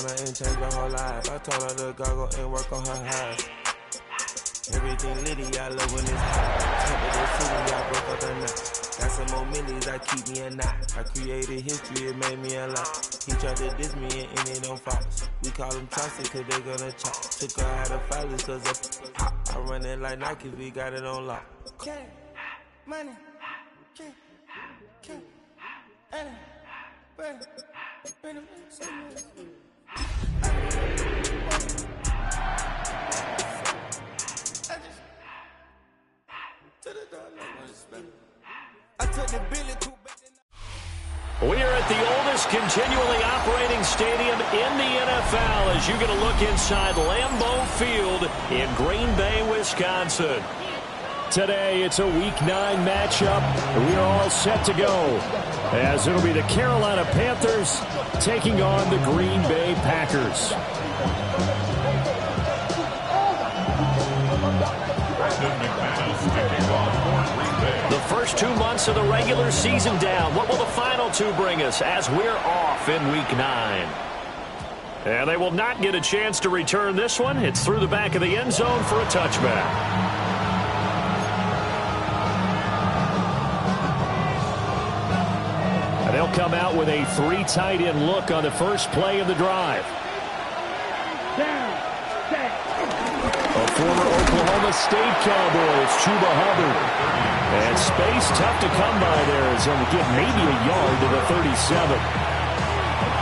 her and change her whole life. I told her to goggle and work on her eyes. Everything litty, I love when it's hot. Top of the city, I broke up the night. Got some more millies, I keep me a knot. I created history, it made me a lot. He tried to diss me and ended on Fox. We call them toxic cause they gonna chop. Took her out of filers cause of pop. I run it like Nike, we got it on lock. Okay, money, okay, Anna, brother, We are at the oldest continually operating stadium in the NFL as you get a look inside Lambeau Field in Green Bay, Wisconsin. Today, it's a Week 9 matchup. We are all set to go as it'll be the Carolina Panthers taking on the Green Bay Packers. The first 2 months of the regular season down. What will the final 2 bring us as we're off in Week 9? And they will not get a chance to return this one. It's through the back of the end zone for a touchback. And they'll come out with a 3 tight end look on the first play of the drive. A former Oklahoma State Cowboy, it's Chuba Hubbard. And space tough to come by there as he'll get maybe a yard to the 37.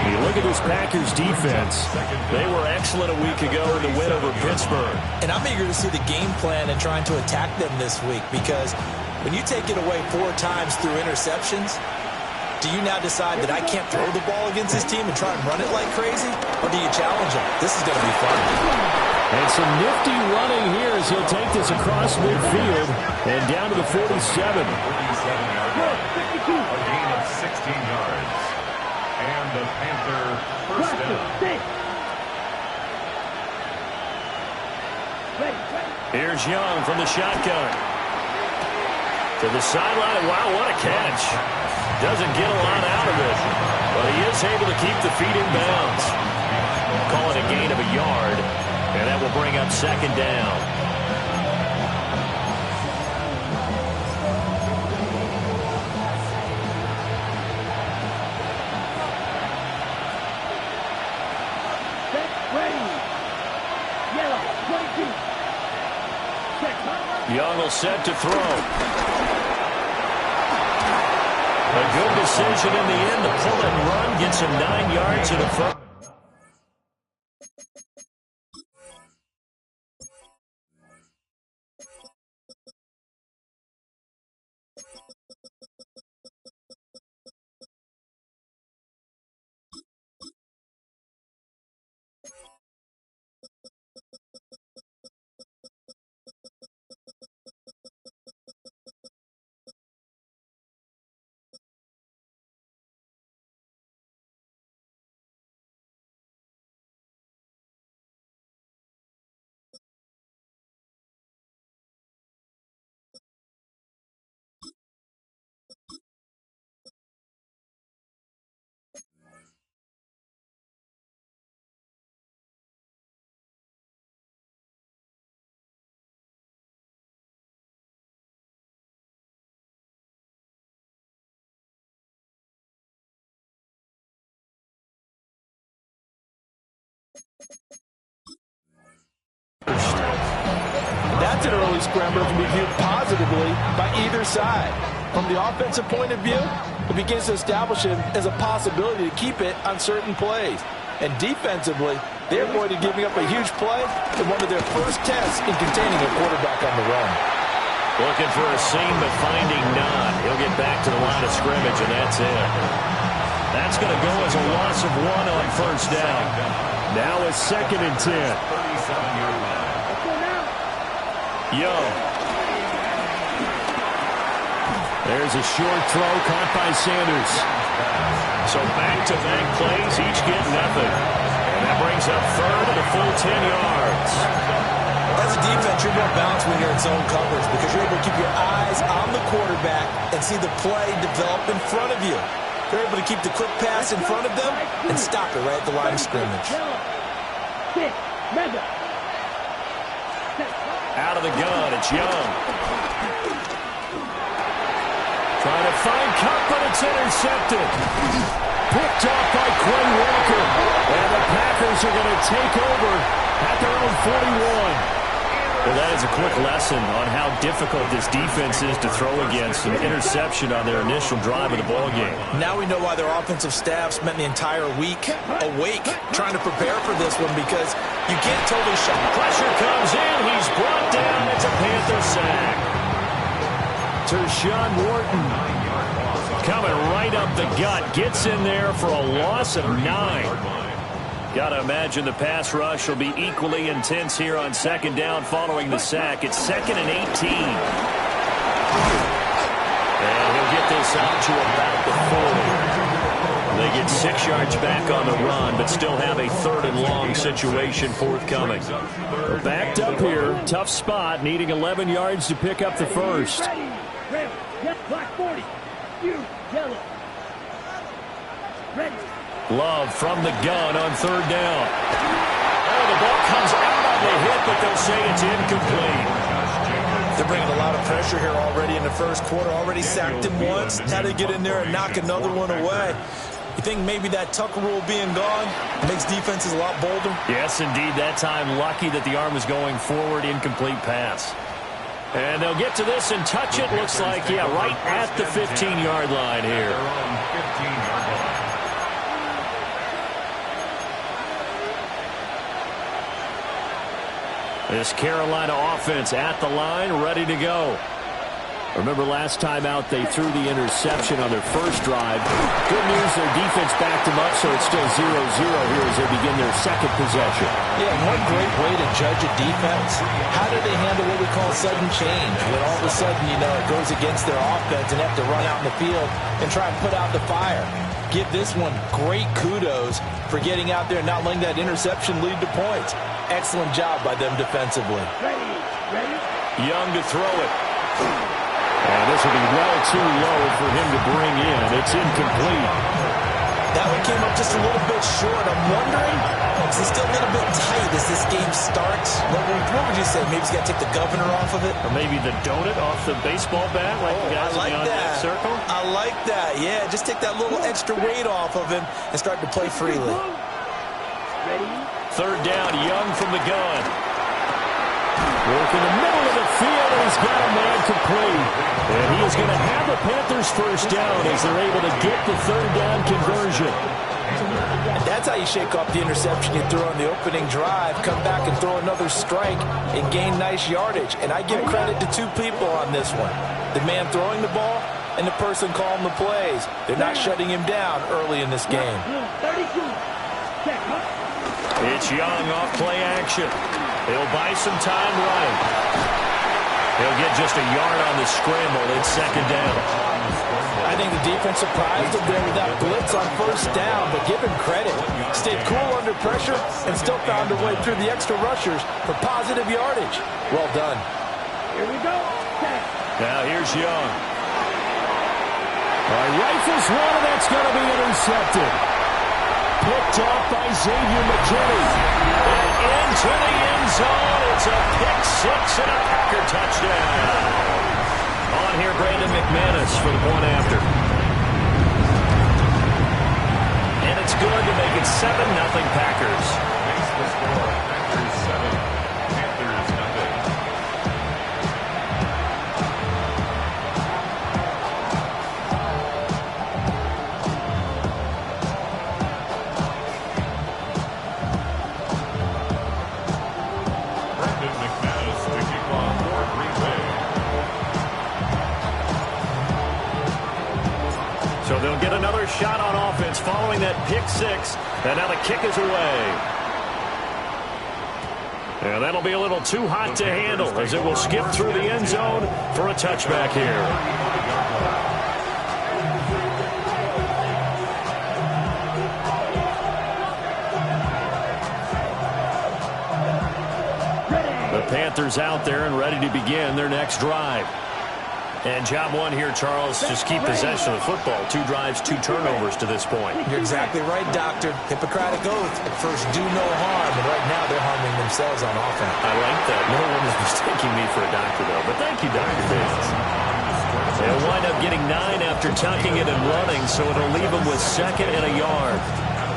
You look at this Packers defense. They were excellent a week ago in the win over Pittsburgh. And I'm eager to see the game plan and trying to attack them this week because when you take it away 4 times through interceptions, do you now decide that I can't throw the ball against this team and try and run it like crazy? Or do you challenge them? This is going to be fun. And some nifty running here as he'll take this across midfield and down to the 47. 47-yard line. A gain of 16 yards. And the Panther first down. Here's Young from the shotgun. To the sideline. Wow, what a catch. Doesn't get a lot out of it, but he is able to keep the feet in bounds. Call it a gain of a yard, and that will bring up second down. Young will set to throw. A good decision in the end to pull and run, gets him 9 yards in the front. That's an early scrambler that can be viewed positively by either side. From the offensive point of view, it begins to establish it as a possibility to keep it on certain plays. And defensively, they're going to giving up a huge play in one of their first tests in containing a quarterback on the run. Looking for a seam, but finding none. He'll get back to the line of scrimmage, and that's it. That's going to go as a loss of 1 on first down. Now it's 2nd and 10. 37-yard line. Young. There's a short throw caught by Sanders. So back-to-back plays, each get nothing. And that brings up 3rd and a full 10 yards. As a defense, you're more balanced when you're in zone coverage because you're able to keep your eyes on the quarterback and see the play develop in front of you. They're able to keep the quick pass in front of them and stop it right at the line of scrimmage. Out of the gun, it's Young. Trying to find Cup, but it's intercepted. Picked off by Quinn Walker. And the Packers are going to take over at their own 41. Well, that is a quick lesson on how difficult this defense is to throw against an interception on their initial drive of the ballgame. Now we know why their offensive staff spent the entire week awake trying to prepare for this one, because you can't totally shut up. Pressure comes in. He's brought down. It's a Panther sack. Tershawn Wharton coming right up the gut. Gets in there for a loss of 9. Got to imagine the pass rush will be equally intense here on second down following the sack. It's 2nd and 18. And he'll get this out to about the 40. They get 6 yards back on the run, but still have a 3rd and long situation forthcoming. They're backed up here. Tough spot, needing 11 yards to pick up the first. Black 40. Yellow. Ready. Love from the gun on 3rd down. Oh, the ball comes out on the hit, but they'll say it's incomplete. They're bringing a lot of pressure here already in the first quarter. Already sacked him once. Now to get in there and knock another one away. You think maybe that Tucker rule being gone makes defenses a lot bolder? Yes, indeed. That time lucky that the arm was going forward. Incomplete pass. And they'll get to this and touch it. Looks like, yeah, right at the 15-yard line here. This Carolina offense at the line, ready to go. Remember last time out they threw the interception on their first drive. Good news, their defense backed them up, so it's still 0-0 here as they begin their second possession. Yeah, one great way to judge a defense. How do they handle what we call sudden change? When all of a sudden, you know, it goes against their offense and they have to run out in the field and try and put out the fire. Give this one great kudos for getting out there and not letting that interception lead to points. Excellent job by them defensively. Young to throw it. And this will be well too low for him to bring in. It's incomplete. That one came up just a little bit short. I'm wondering, is it still a little bit tight as this game starts? What would you say? Maybe he's got to take the governor off of it? Or maybe the donut off the baseball bat, like the guys I like in the that. circle? I like that. Yeah, just take that little extra weight off of him and start to play freely. Ready. 3rd down, Young from the gun. Work in the middle of the field, and he's got a man complete. And he is going to have the Panthers first down as they're able to get the 3rd down conversion. And that's how you shake off the interception you threw on the opening drive, come back and throw another strike and gain nice yardage. And I give credit to 2 people on this one. The man throwing the ball and the person calling the plays. They're not shutting him down early in this game. 32. Check. It's Young off play action. He'll buy some time running. He'll get just a yard on the scramble. It's 2nd down. I think the defense surprised him there with that blitz on 1st down, but give him credit. Stayed cool under pressure and still found a way through the extra rushers for positive yardage. Well done. Here we go. Check. Now here's Young. Rifles one, and that's going to be intercepted. Picked off by Xavier McKinney. And into the end zone. It's a pick 6 and a Packer touchdown. On here, Brandon McManus for the point after. And it's good to make it 7-0 Packers. Makes the score. Packers 7, Panthers nothing. Brandon McManus to kick off for Green Bay. So they'll get another shot on offense following that pick 6. And now the kick is away. And that'll be a little too hot to handle as it will skip through the end zone for a touchback here. The Panthers out there and ready to begin their next drive. And job one here, Charles, just keep possession of the football. 2 drives, 2 turnovers to this point. You're exactly right, Doctor. Hippocratic oath. First, do no harm. And right now, they're harming themselves on offense. I like that. No one is mistaking me for a doctor, though. But thank you, Dr. Davis. They'll wind up getting 9 after tucking it and running, so it'll leave them with 2nd and a yard.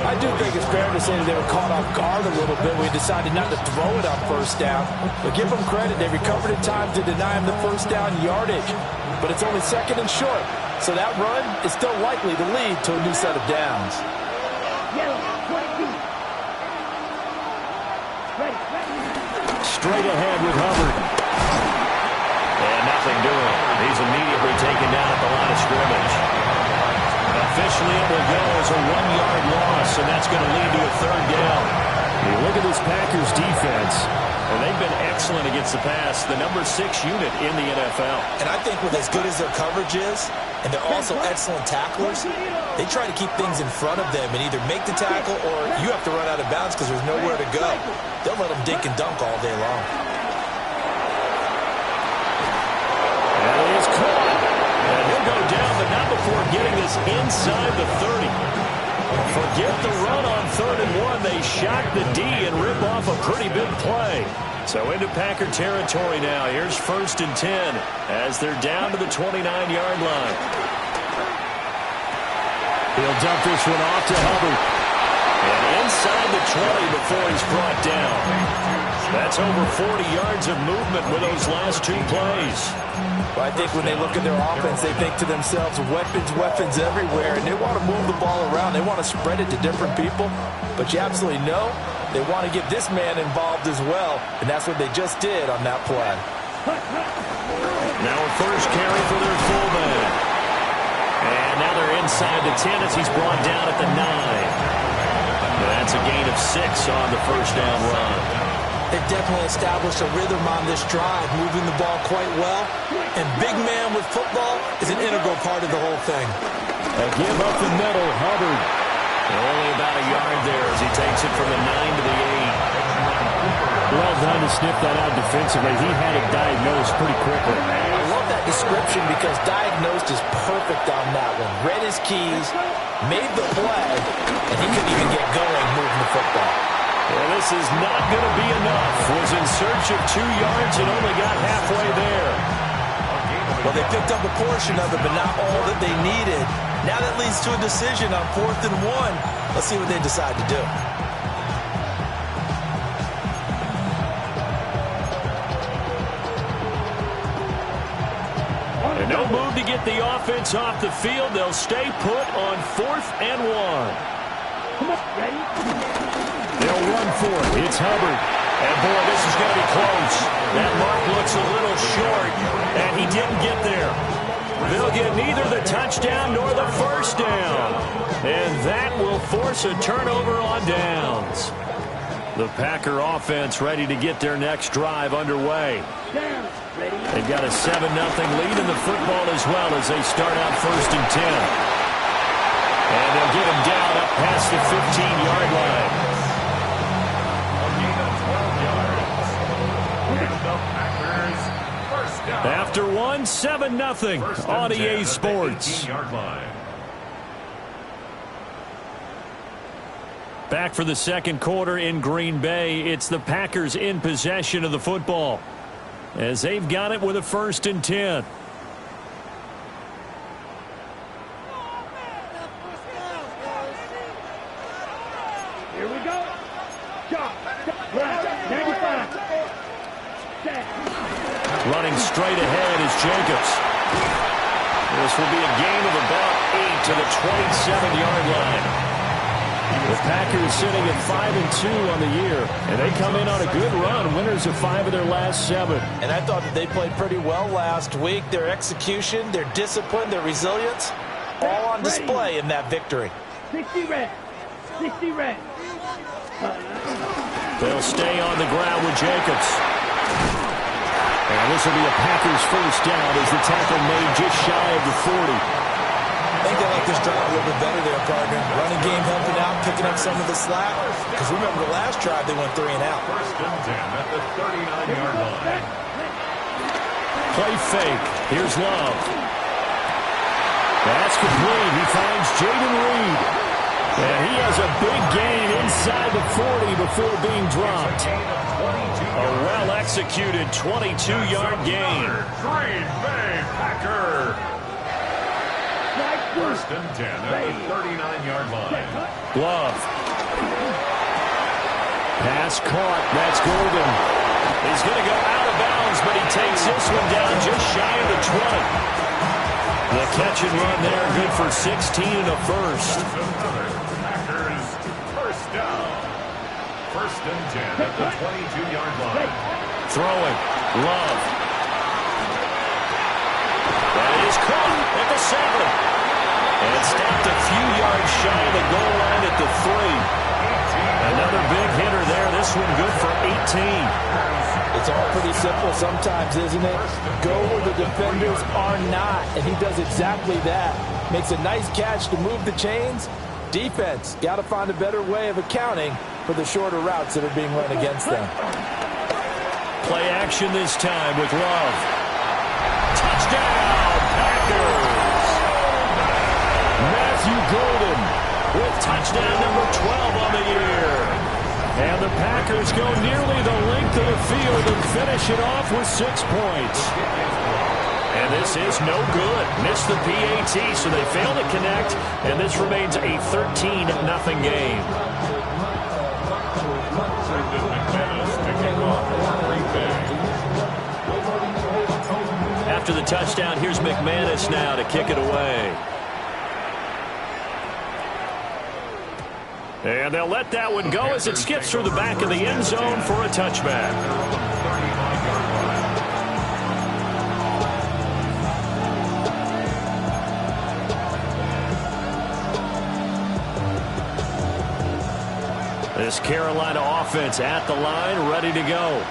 I do think it's fair to say that they were caught off guard a little bit. We decided not to throw it on first down. But give them credit. They recovered in time to deny him the first down yardage. But it's only 2nd and short. So that run is still likely to lead to a new set of downs. Yellow, 22. Ready. Straight ahead with Hubbard. And nothing doing. He's immediately taken down at the line of scrimmage. Officially, it will go as a 1-yard loss, and that's going to lead to a 3rd down. You look at this Packers defense, and they've been excellent against the pass, the number 6 unit in the NFL. And I think with as good as their coverage is, and they're also excellent tacklers, they try to keep things in front of them and either make the tackle or you have to run out of bounds because there's nowhere to go. They'll let them dink and dunk all day long. And it is caught. And he'll go down, but not before getting this inside the 30. Forget the run on 3rd and 1. They shock the D and rip off a pretty big play. So into Packer territory now. Here's 1st and 10 as they're down to the 29-yard line. He'll dump this one off to Hubbard. And inside the 20 before he's brought down. That's over 40 yards of movement with those last 2 plays. Well, I think when they look at their offense, they think to themselves, weapons everywhere, and they want to move the ball around. They want to spread it to different people. But you absolutely know they want to get this man involved as well, and that's what they just did on that play. Now a first carry for their fullback. And now they're inside the 10 as he's brought down at the 9. That's a gain of 6 on the first down run. They've definitely established a rhythm on this drive, moving the ball quite well. And big man with football is an integral part of the whole thing. A give up the middle, Hubbard. Only about a yard there as he takes it from the 9 to the 8. Well done to sniff that out defensively. He had it diagnosed pretty quickly. I love that description because diagnosed is perfect on that one. Read his keys, made the play, and he couldn't even get going moving the football. Well, this is not going to be enough. Was in search of 2 yards and only got halfway there. Well, they picked up a portion of it, but not all that they needed. Now that leads to a decision on 4th and 1. Let's see what they decide to do. And no move to get the offense off the field. They'll stay put on 4th and 1. Come on, ready? They'll run for it. It's Hubbard. And, boy, this is going to be close. That mark looks a little short, and he didn't get there. They'll get neither the touchdown nor the first down. And that will force a turnover on downs. The Packer offense ready to get their next drive underway. Down, ready? They've got a 7-0 lead in the football as well as they start out 1st and 10. And they'll get him down up past the 15-yard line. After 7-0 on EA Sports. Back for the 2nd quarter in Green Bay. It's the Packers in possession of the football as they've got it with a 1st and 10. Here we go. Shot. Left. 95. Set. Running straight ahead is Jacobs. This will be a gain of about 8 to the 27-yard line. The Packers sitting at 5-2 on the year, and they come in on a good run, winners of 5 of their last 7. And I thought that they played pretty well last week. Their execution, their discipline, their resilience, all on display in that victory. 60 red. 60 red. They'll stay on the ground with Jacobs. And this will be a Packers first down as the tackle made just shy of the 40. I think they like this drive a little bit better there, partner. Running game helping out, picking up some of the slack. Because remember, the last drive they went 3 and out. 1st and 10 at the 39-yard line. Play fake. Here's Love. That's complete. He finds Jaden Reed. And he has a big gain inside the 40 before being dropped. A well-executed 22-yard gain. Green Bay Packer. First and 10 at the 39-yard line. Love. Pass caught. That's Golden. He's going to go out of bounds, but he takes this one down just shy of the 20. The catch and run there, good for 16 and a first. Packers first down. First and 10 at the 22-yard line. Throwing. Love. That is caught at the 7. And stopped a few yards shy of the goal line at the 3. Another big hitter there. This one good for 18. It's all pretty simple sometimes, isn't it? Go where the defenders are not, and he does exactly that. Makes a nice catch to move the chains. Defense, got to find a better way of accounting for the shorter routes that are being run against them. Play action this time with Love. Touchdown, Packers! Matthew Golden with touchdown number 12 on the year. And the Packers go nearly the length of the field and finish it off with 6 points. And this is no good. Missed the PAT, so they fail to connect, and this remains a 13-0 game. After the touchdown, here's McManus now to kick it away. And they'll let that one go as it skips through the back of the end zone for a touchback. This Carolina offense at the line, ready to go.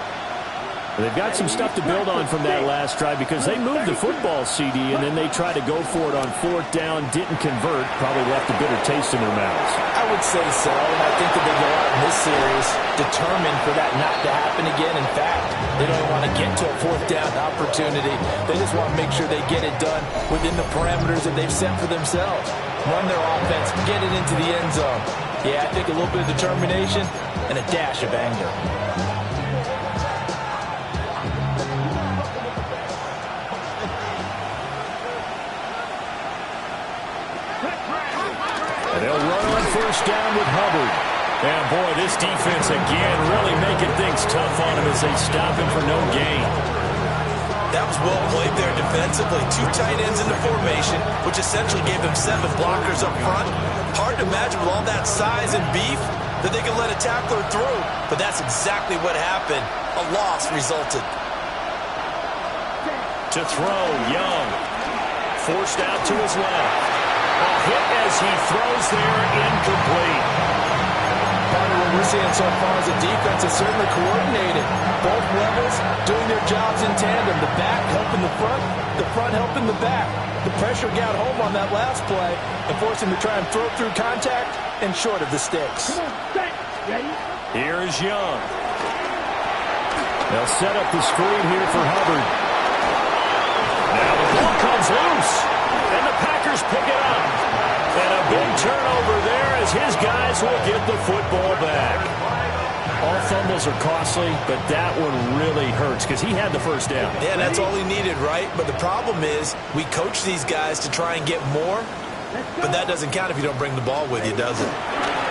They've got some stuff to build on from that last drive because they moved the football, CD, and then they tried to go for it on 4th down, didn't convert, probably left a bitter taste in their mouths. I would say so, and I think that they go out in this series determined for that not to happen again. In fact, they don't want to get to a 4th down opportunity. They just want to make sure they get it done within the parameters that they've set for themselves. Run their offense, get it into the end zone. Yeah, I think a little bit of determination and a dash of anger. They'll run on 1st down with Hubbard. And boy, this defense again really making things tough on him as they stop him for no gain. That was well played there defensively. 2 tight ends in the formation, which essentially gave them 7 blockers up front. Hard to imagine with all that size and beef that they could let a tackler through. But that's exactly what happened. A loss resulted. To throw, Young. Forced out to his left. A hit as he throws there, incomplete. Part of what we're seeing so far is the defense is certainly coordinated. Both levels doing their jobs in tandem. The back helping the front helping the back. The pressure got home on that last play and forced him to try and throw through contact and short of the sticks. Here's Young. They'll set up the screen here for Hubbard. Now the ball comes loose. And the Packers pick it up. And a big turnover there as his guys will get the football back. All fumbles are costly, but that one really hurts because he had the 1st down. Yeah, that's all he needed, right? But the problem is we coach these guys to try and get more, but that doesn't count if you don't bring the ball with you, does it?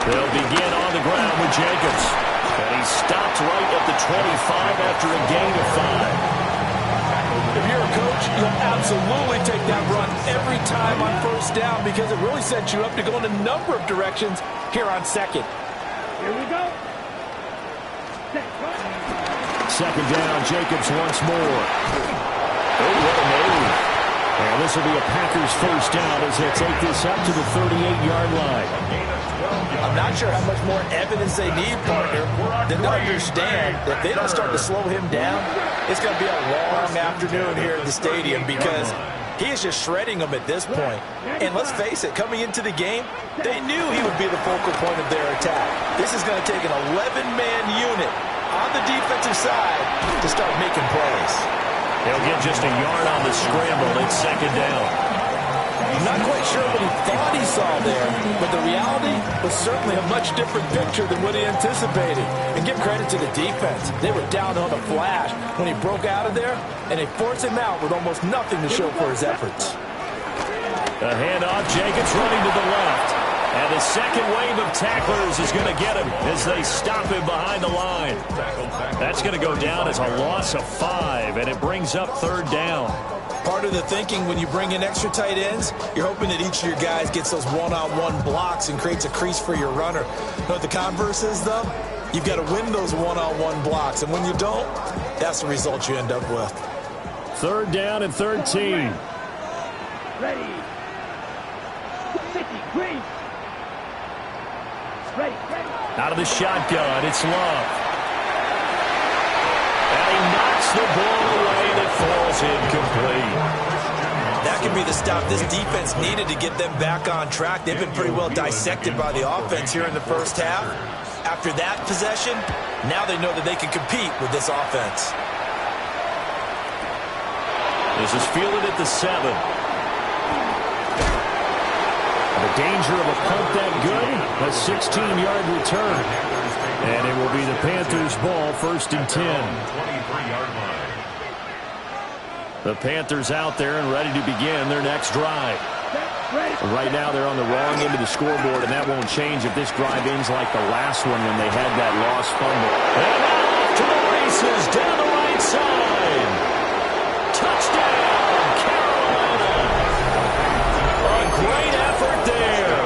They'll begin on the ground with Jacobs. And he stopped right at the 25 after a gain of 5. If you're a coach, you'll absolutely take that run every time on 1st down because it really sets you up to go in a number of directions here on 2nd. Here we go. 2nd down, Jacobs once more. Oh, what a move. And this will be a Packers 1st down as they take this up to the 38-yard line. I'm not sure how much more evidence they need, partner, than to understand that if they don't start to slow him down, it's going to be a long afternoon here at the stadium because he is just shredding them at this point. And let's face it, coming into the game, they knew he would be the focal point of their attack. This is going to take an 11-man unit on the defensive side to start making plays. He'll get just a yard on the scramble. It's second down. I'm not quite sure what he thought he saw there, but the reality was certainly a much different picture than what he anticipated. And give credit to the defense. They were down on the flash when he broke out of there, and they forced him out with almost nothing to show for his efforts. The handoff, Jacobs running to the left. And the second wave of tacklers is going to get him as they stop him behind the line. That's going to go down as a loss of 5, and it brings up third down. Part of the thinking when you bring in extra tight ends, you're hoping that each of your guys gets those one-on-one blocks and creates a crease for your runner. You know what the converse is, though? You've got to win those one-on-one blocks, and when you don't, that's the result you end up with. Third down and 13. Ready. 50, green. Ready. Out of the shotgun, it's Love. And he knocks the ball away that falls incomplete. That could be the stop this defense needed to get them back on track. They've been pretty well dissected by the offense here in the first half. After that possession, now they know that they can compete with this offense. This is fielded at the 7. The danger of a punt that good, a 16-yard return. And it will be the Panthers' ball, first and 10. The Panthers out there and ready to begin their next drive. Right now they're on the wrong end of the scoreboard, and that won't change if this drive ends like the last one when they had that lost fumble. And now off to the races down the right side. Touchdown, Carolina. A great effort there.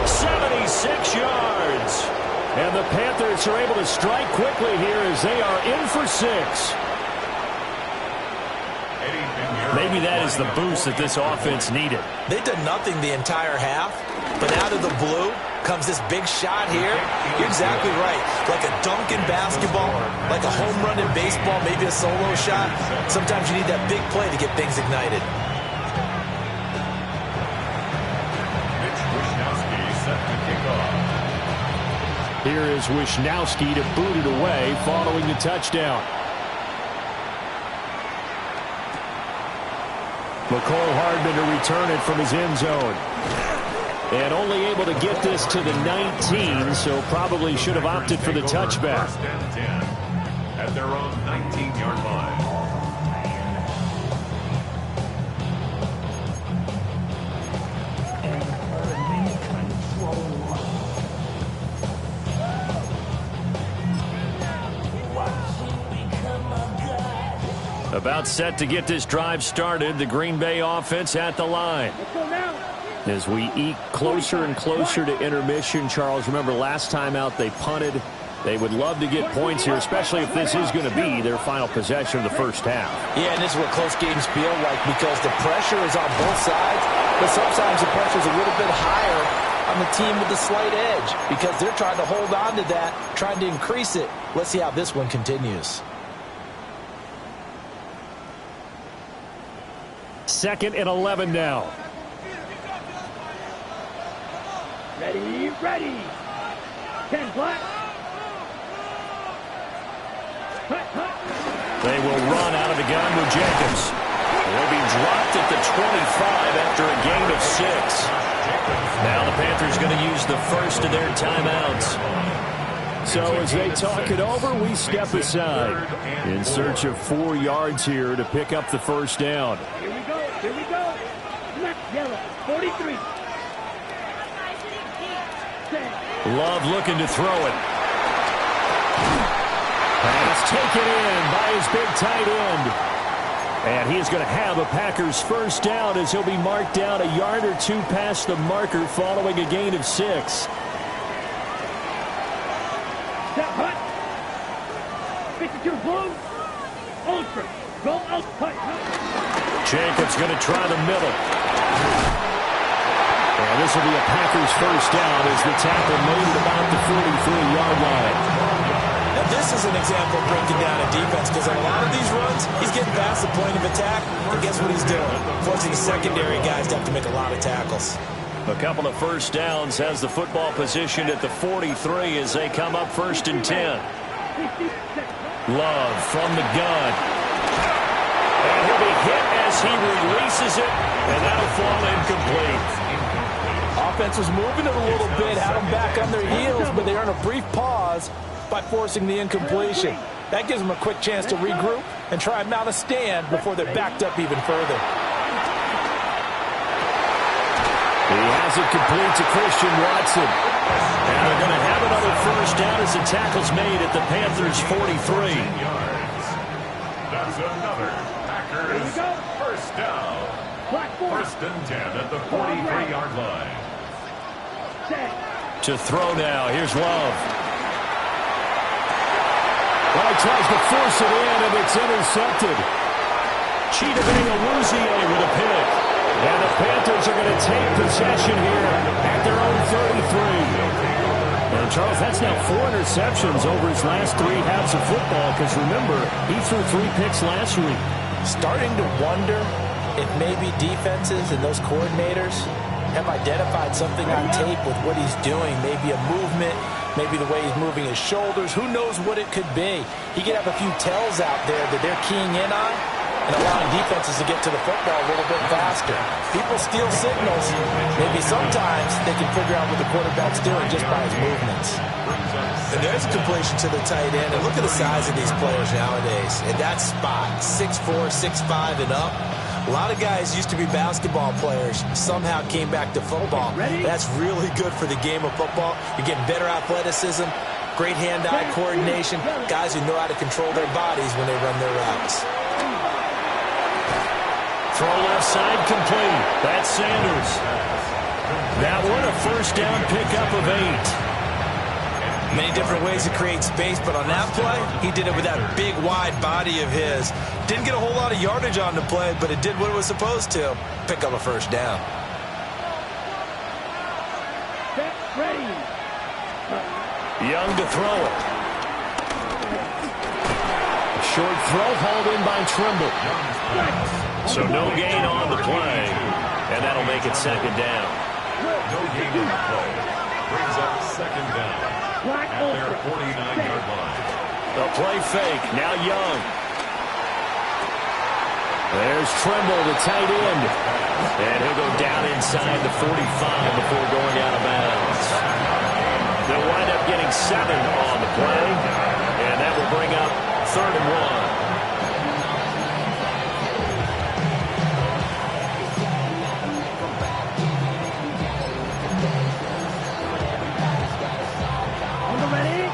76 yards. And the Panthers are able to strike quickly here as they are in for 6. Maybe that is the boost that this offense needed. They've done nothing the entire half, but out of the blue comes this big shot here. You're exactly right. Like a dunk in basketball, like a home run in baseball, maybe a solo shot. Sometimes you need that big play to get things ignited. Here is Wishnowski to boot it away following the touchdown. McCole Hardman to return it from his end zone. And only able to get this to the 19, so probably should have opted for the touchback. First and 10 at their own 19-yard line. About set to get this drive started, the Green Bay offense at the line. As we eke closer and closer to intermission, Charles, remember last time out they punted. They would love to get points here, especially if this is going to be their final possession of the first half. Yeah, and this is what close games feel like because the pressure is on both sides, but sometimes the pressure is a little bit higher on the team with the slight edge because they're trying to hold on to that, trying to increase it. Let's see how this one continues. Second and 11 now. Ready. 10 black. They will run out of the gun with Jacobs. They'll be dropped at the 25 after a gain of 6. Now the Panthers going to use the first of their timeouts. So as they talk it over, we step aside in search of 4 yards here to pick up the first down. Here we go. Yellow. 43. Love looking to throw it. Pass taken in by his big tight end. And he is going to have a Packers first down as he'll be marked down a yard or 2 past the marker following a gain of 6. Hut. 52 blue. Ultra. Go out. Jacobs going to try the middle. And this will be a Packers first down as the tackle made at about the 43-yard line. Now this is an example of breaking down a defense because on a lot of these runs, he's getting past the point of attack, and guess what he's doing? Forcing the secondary guys to have to make a lot of tackles. A couple of first downs has the football positioned at the 43 as they come up first and 10. Love from the gun. And he'll be hit as he releases it, and that'll fall incomplete. Offense was moving it a little bit, had them back on their heels, but they earned a brief pause by forcing the incompletion. That gives them a quick chance to regroup and try and mount a stand before they're backed up even further. He has it complete to Christian Watson. And they're going to have another first down as the tackle's made at the Panthers' 43. That's another Packers first down. First and 10 at the 43-yard line. To throw now. Here's Love. Well, he tries to force it in, and it's intercepted. Chidobe with a pick. And the Panthers are going to take possession here at their own 33. And, Charles, that's now 4 interceptions over his last 3 halves of football, because, remember, he threw 3 picks last week. Starting to wonder if maybe defenses and those coordinators have identified something on tape with what he's doing. Maybe a movement, maybe the way he's moving his shoulders. Who knows what it could be? He could have a few tells out there that they're keying in on and allowing defenses to get to the football a little bit faster. People steal signals. Maybe sometimes they can figure out what the quarterback's doing just by his movements. And there's a completion to the tight end. And look at the size of these players nowadays. In that spot, 6'4", 6'5", and up. A lot of guys used to be basketball players, somehow came back to football. That's really good for the game of football. You're getting better athleticism, great hand-eye coordination, guys who know how to control their bodies when they run their routes. Throw left side complete. That's Sanders. That one a first down pickup of 8. Many different ways to create space, but on that play, he did it with that big, wide body of his. Didn't get a whole lot of yardage on the play, but it did what it was supposed to. Pick up a first down. Ready. Young to throw it. Short throw hauled in by Trimble. So no gain on the play, and that'll make it second down. No gain on the play. Brings up second down at their 49-yard line. The play fake. Now Young. There's Trimble, the tight end. And he'll go down inside the 45 before going out of bounds. They'll wind up getting 7 on the play, and that will bring up 3rd and 1.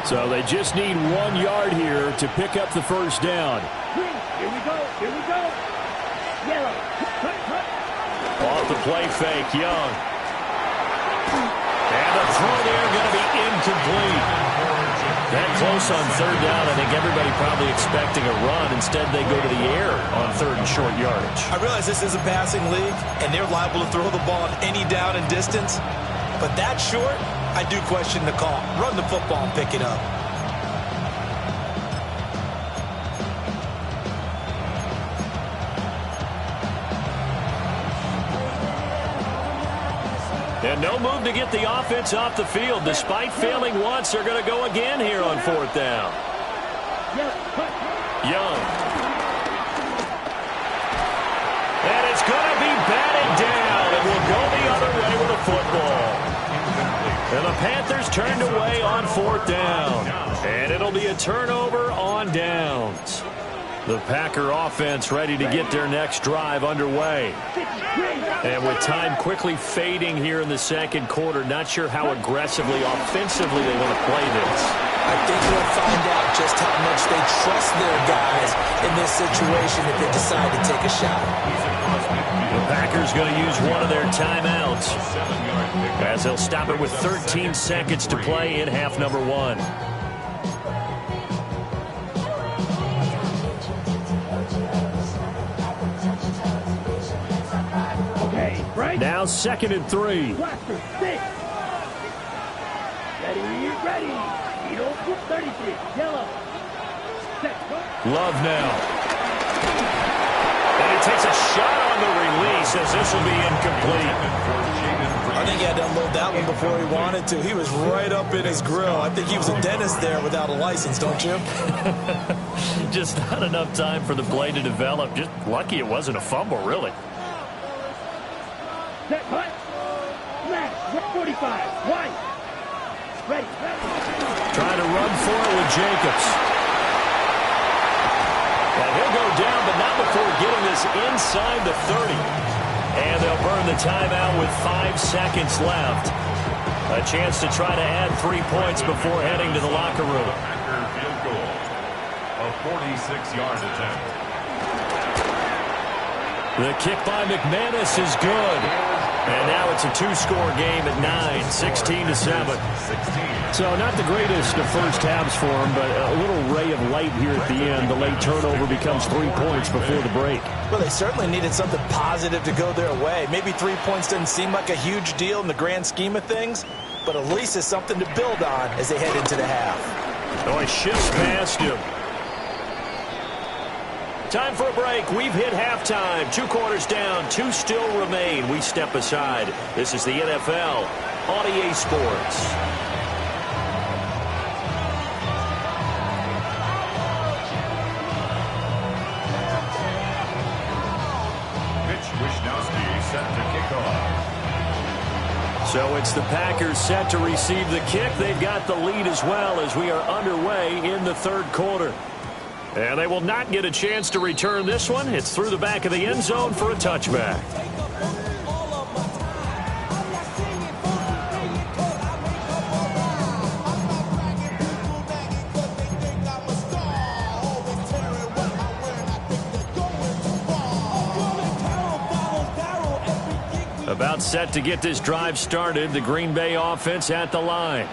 So they just need 1 yard here to pick up the first down. Here we go. Here we go. Yellow. Off the play fake, Young. And the throw there going to be incomplete. That close on 3rd down. I think everybody probably expecting a run. Instead, they go to the air on 3rd and short yardage. I realize this is a passing league, and they're liable to throw the ball on any down and distance. But that short, I do question the call. Run the football and pick it up. And no move to get the offense off the field. Despite failing once, they're going to go again here on 4th down. Young. And it's going to be batted down. And will go the other way with a football. And the Panthers turned away on 4th down. And it'll be a turnover on downs. The Packer offense ready to get their next drive underway. And with time quickly fading here in the second quarter, not sure how aggressively, offensively they want to play this. I think we'll find out just how much they trust their guys in this situation if they decide to take a shot. The Packers going to use one of their timeouts as they'll stop it with 13 seconds to play in half number 1. Now 2nd and 3. Blaster 6. Ready. Edo 33. Yellow. Set. Love now. And he takes a shot on the release as this will be incomplete. I think he had to unload that one before he wanted to. He was right up in his grill. I think he was a dentist there without a license, don't you? Just not enough time for the play to develop. Just lucky it wasn't a fumble, really. Set, punt. Smash. 45. White. Ready. Trying to run for it with Jacobs. And he'll go down, but not before getting this inside the 30. And they'll burn the timeout with 5 seconds left. A chance to try to add 3 points before heading to the locker room. Packer field goal. A 46-yard attempt. The kick by McManus is good. And now it's a 2-score game at 9, 16-7. So not the greatest of first halves for him, but a little ray of light here at the end. The late turnover becomes 3 points before the break. Well, they certainly needed something positive to go their way. Maybe 3 points doesn't seem like a huge deal in the grand scheme of things, but at least it's something to build on as they head into the half. Oh, he shifts past him. Time for a break. We've hit halftime. 2 quarters down. 2 still remain. We step aside. This is the NFL on EA Sports. Set to kick off. So it's the Packers set to receive the kick. They've got the lead as well as we are underway in the 3rd quarter. And they will not get a chance to return this one. It's through the back of the end zone for a touchback. About set to get this drive started. The Green Bay offense at the line.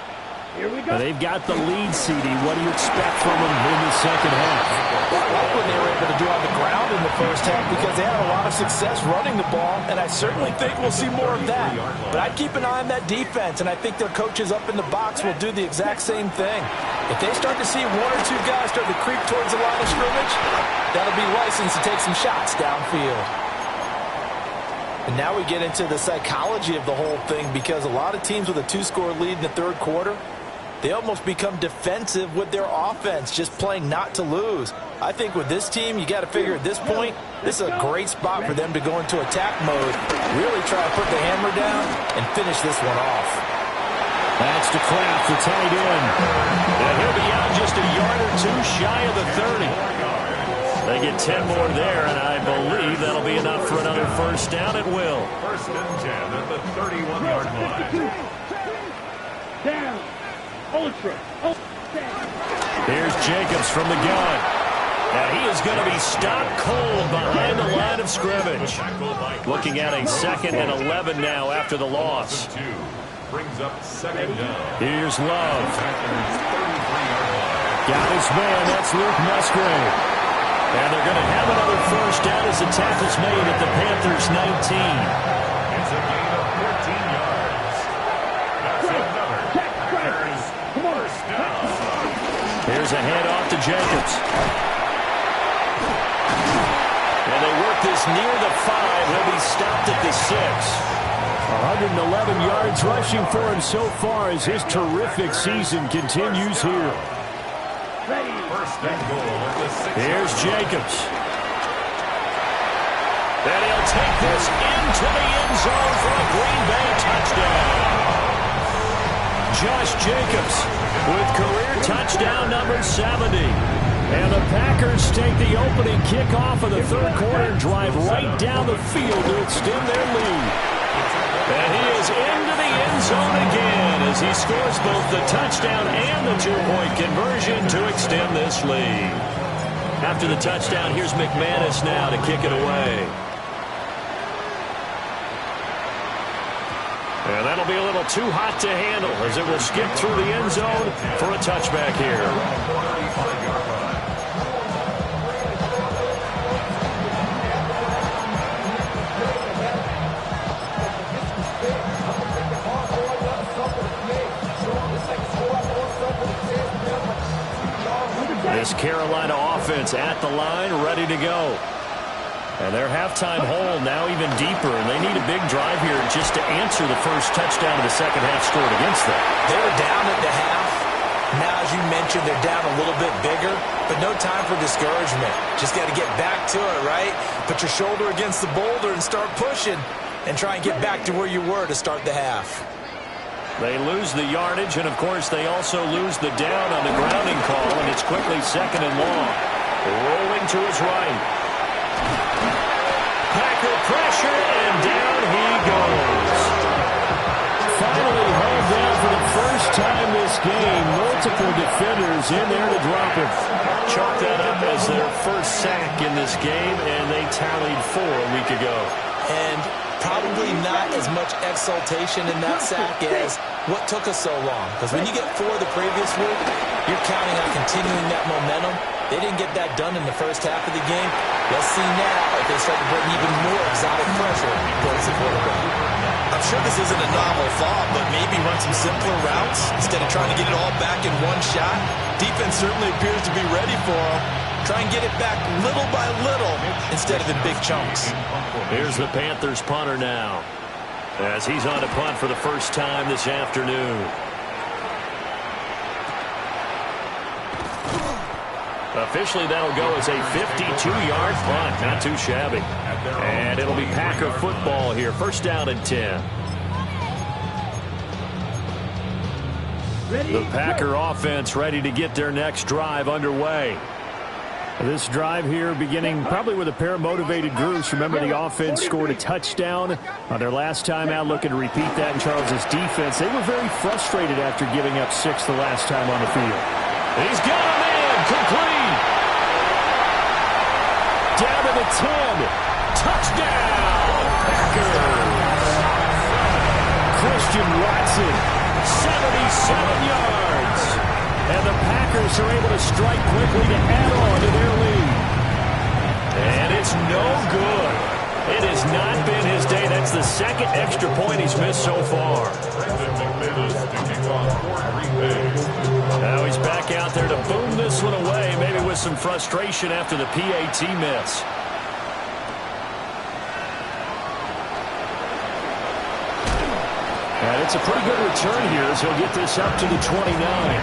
Here we go. They've got the lead, CD. What do you expect from them in the second half? I like what they were able to do on the ground in the first half because they had a lot of success running the ball, and I certainly think we'll see more of that. But I'd keep an eye on that defense, and I think their coaches up in the box will do the exact same thing. If they start to see 1 or 2 guys start to creep towards the line of scrimmage, that'll be license to take some shots downfield. And now we get into the psychology of the whole thing because a lot of teams with a 2-score lead in the 3rd quarter, they almost become defensive with their offense, just playing not to lose. I think with this team, you got to figure at this point, this is a great spot for them to go into attack mode, really try to put the hammer down and finish this one off. That's to Kraft, the tight end. And he'll be out just a yard or 2 shy of the 30. They get 10 more there, and I believe that'll be enough for another first down at will. 1st and 10 at the 31-yard line. Down. Ultra. Here's Jacobs from the gun. And he is going to be stopped cold behind the line of scrimmage. Looking at a 2nd and 11 now after the loss. Brings up 2nd down. Here's Love. Got his man. That's Luke Musgrave. And they're going to have another first down as the tackle's made at the Panthers' 19. It's a gain of 14 yards. That's another Packers first down. Here's a handoff to Jacobs. And they work this near the 5. He'll be stopped at the 6. 111 yards rushing for him so far as his terrific season continues here. First and goal at the 6. Here's Jacobs. And he'll take this into the end zone for a Green Bay touchdown. Josh Jacobs with career touchdown number 70. And the Packers take the opening kickoff of the 3rd quarter and drive right down the field to extend their lead. And he is into the end zone again as he scores both the touchdown and the 2-point conversion to extend this lead. After the touchdown, here's McManus now to kick it away. And that'll be a little too hot to handle as it will skip through the end zone for a touchback here. This Carolina offense at the line, ready to go. And their halftime hole now even deeper, and they need a big drive here just to answer the first touchdown of the second half scored against them. They were down at the half. Now, as you mentioned, they're down a little bit bigger, but no time for discouragement. Just got to get back to it, right? Put your shoulder against the boulder and start pushing and try and get back to where you were to start the half. They lose the yardage, and, of course, they also lose the down on the grounding call, and it's quickly second and long. Rolling to his right. Packer pressure, and down he goes. Finally hauled down for the first time this game. Multiple defenders in there to drop him. Chalk that up as their first sack in this game, and they tallied 4 a week ago. And probably not as much exultation in that sack as what took us so long. Because when you get 4 the previous week, you're counting on continuing that momentum. They didn't get that done in the first half of the game. Let's see now if they start to bring even more exotic pressure towards the quarterback. I'm sure this isn't a novel thought, but maybe run some simpler routes instead of trying to get it all back in one shot. Defense certainly appears to be ready for them. Try and get it back little by little instead of in big chunks. Here's the Panthers punter now, as he's on to punt for the first time this afternoon. Officially, that'll go as a 52-yard punt. Not too shabby. And it'll be Packer football here. First down and 10. The Packer offense ready to get their next drive underway. This drive here beginning probably with a pair of motivated groups. Remember, the offense scored a touchdown on their last time out, looking to repeat that in Charles' defense. They were very frustrated after giving up 6 the last time on the field. He's got a man, complete. Down to the 10. Touchdown, Packers. Christian Watson, 77 yards. And the Packers are able to strike quickly to add on to their lead. And it's no good. It has not been his day. That's the second extra point he's missed so far. Now he's back out there to boom this one away, maybe with some frustration after the PAT miss. And it's a pretty good return here as he'll get this up to the 29.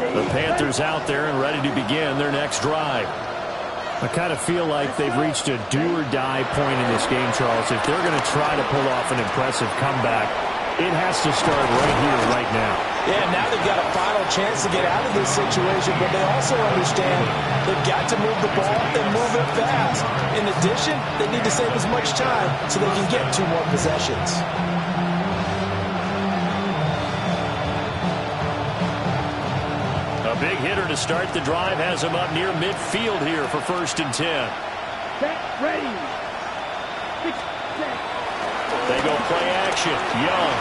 The Panthers out there and ready to begin their next drive. I kind of feel like they've reached a do-or-die point in this game, Charles. If they're going to try to pull off an impressive comeback, it has to start right here, right now. Yeah, now they've got a final chance to get out of this situation, but they also understand they've got to move the ball and move it fast. In addition, they need to save as much time so they can get 2 more possessions. A big hitter to start the drive has him up near midfield here for first and 10. Set, ready. 6 set. They go play action. Young.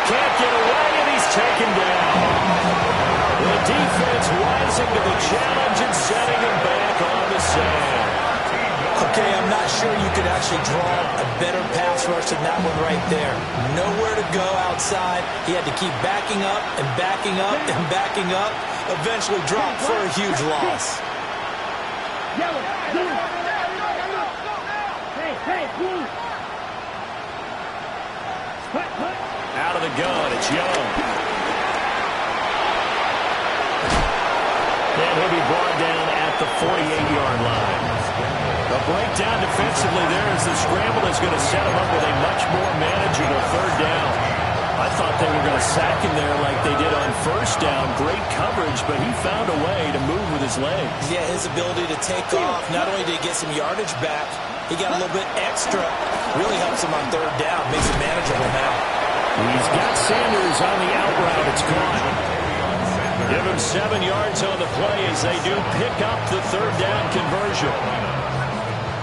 Can't get away, and he's taken down. The defense rising to the challenge and setting him back on the sand. Okay, I'm not sure you could actually draw a better pass rush than that one right there. Nowhere to go outside. He had to keep backing up and backing up and backing up. Eventually dropped for a huge loss. Yellow, blue. Hey, blue. Out of the gun, it's Young. And he'll be brought down at the 48-yard line. A breakdown defensively there as the scramble is going to set him up with a much more manageable third down. I thought they were going to sack him there like they did on first down. Great coverage, but he found a way to move with his legs. Yeah, his ability to take off, not only did he get some yardage back, he got a little bit extra. Really helps him on third down, makes it manageable now. He's got Sanders on the out route. It's gone. Give him 7 yards on the play as they do pick up the third down conversion.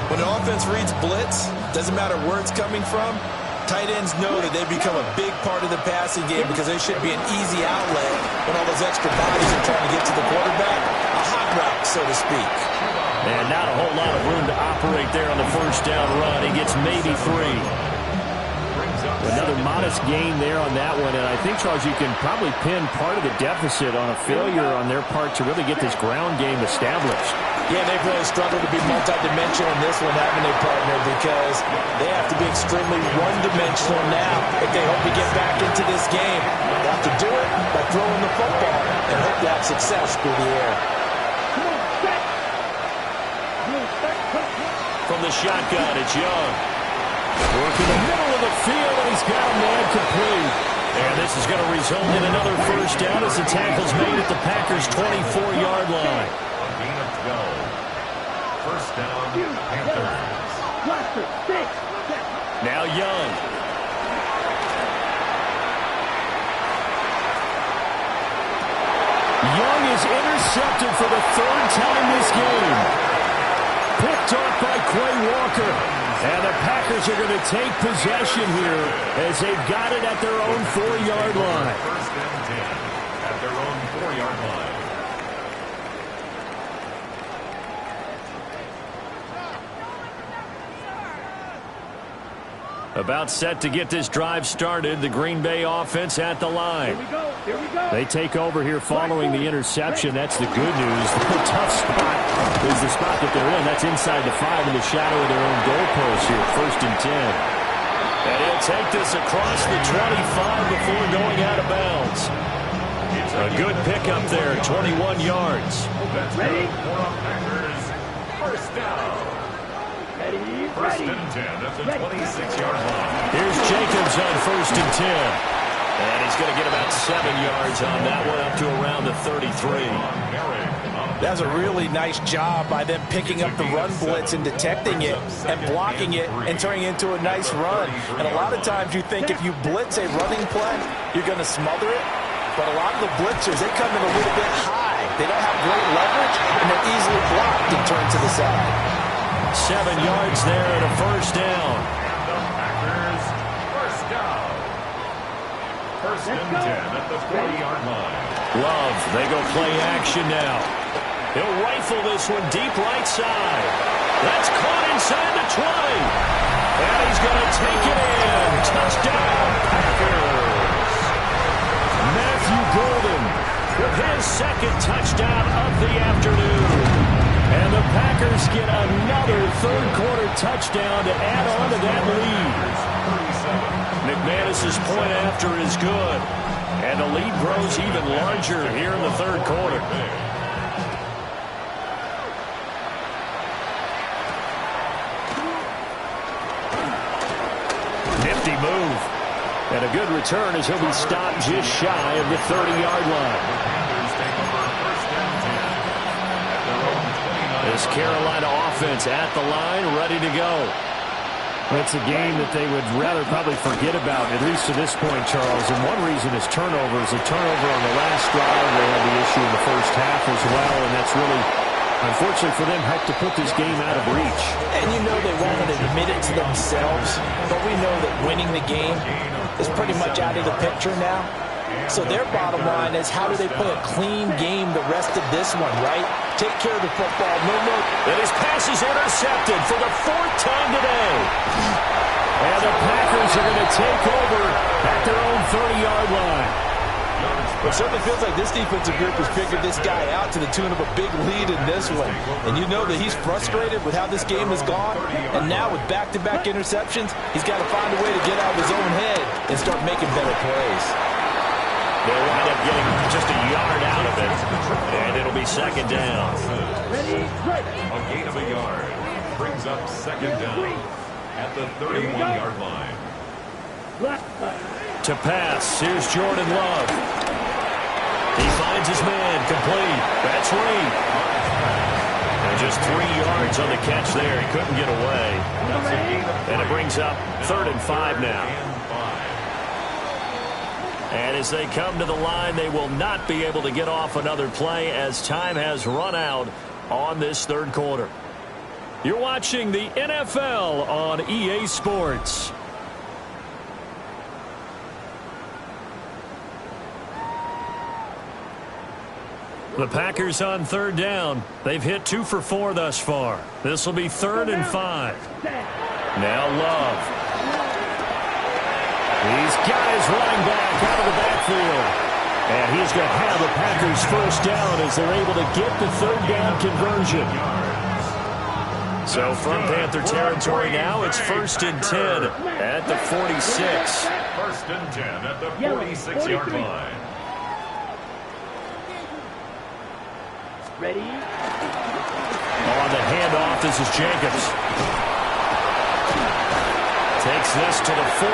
When an offense reads blitz, doesn't matter where it's coming from, tight ends know that they become a big part of the passing game because they should be an easy outlet when all those extra bodies are trying to get to the quarterback. A hot route, so to speak. And not a whole lot of room to operate there on the first down run. He gets maybe 3. Another modest gain there on that one, and I think, Charles, you can probably pin part of the deficit on a failure on their part to really get this ground game established. Yeah, they've really struggled to be multidimensional in this one, haven't they, partner? Because they have to be extremely one-dimensional now if they hope to get back into this game. They have to do it by throwing the football and hope to have success through the air. From the shotgun, it's Young. Working the middle of the field, and he's got a man complete. And this is going to result in another first down as the tackle's made at the Packers' 24-yard line. First down, Panthers. Now Young. Young is intercepted for the 3rd time this game. Picked off by Quay Walker. And the Packers are going to take possession here as they've got it at their own 4-yard line. First and 10 at their own 4-yard line. About set to get this drive started. The Green Bay offense at the line. Here we go. They take over here following the interception. That's the good news. The tough spot is the spot that they're in. That's inside the 5 in the shadow of their own goalpost here. First and 10. And he'll take this across the 25 before going out of bounds. A good pickup there, 21 yards. Ready? Packers, first down. First and 10 at the 26-yard line. Here's Jacobs on first and 10. And he's going to get about 7 yards on that one, up to around the 33. That's a really nice job by them picking up the run blitz and detecting it and blocking it and turning it into a nice run. And a lot of times you think if you blitz a running play, you're going to smother it. But a lot of the blitzers, they come in a little bit high. They don't have great leverage, and they're easily blocked and turned to the side. 7 yards there and a first down. And the Packers, first down. First and 10 at the 40-yard line. Love, they go play action now. He'll rifle this one deep right side. That's caught inside the 20. And he's going to take it in. Touchdown, Packers. Matthew Golden with his 2nd touchdown of the afternoon. And the Packers get another 3rd-quarter touchdown to add on to that lead. McManus's point after is good. And the lead grows even larger here in the 3rd quarter. Nifty move. And a good return as he'll be stopped just shy of the 30-yard line. This Carolina offense at the line, ready to go. It's a game that they would rather probably forget about, at least to this point, Charles. And one reason is turnovers. A turnover on the last drive. They had the issue in the first half as well, and that's really, unfortunately for them, helped to put this game out of reach. And you know they won't admit it to themselves, but we know that winning the game is pretty much out of the picture now. So their bottom line is, how do they play a clean game the rest of this one, right? Take care of the football. No. And his pass is intercepted for the 4th time today. And the Packers are going to take over at their own 30-yard line. It certainly feels like this defensive group has figured this guy out to the tune of a big lead in this one. And you know that he's frustrated with how this game has gone. And now with back-to-back interceptions, he's got to find a way to get out of his own head and start making better plays. They'll wind up getting just a yard out of it, and it'll be 2nd down. A gain of a yard brings up 2nd down at the 31-yard line. To pass, here's Jordan Love. He finds his man, complete. That's Reed. And just 3 yards on the catch there. He couldn't get away. And it brings up 3rd and 5 now. And as they come to the line, they will not be able to get off another play as time has run out on this 3rd quarter. You're watching the NFL on EA Sports. The Packers on third down. They've hit 2 for 4 thus far. This will be 3rd and 5. Now Love. He's got his running back out of the backfield. And he's going to have the Packers first down as they're able to get the third down conversion. So from Panther territory now, it's 1st and 10 at the 46. 1st and 10 at the 46-yard line. Ready? On the handoff, this is Jacobs. Takes this to the 45.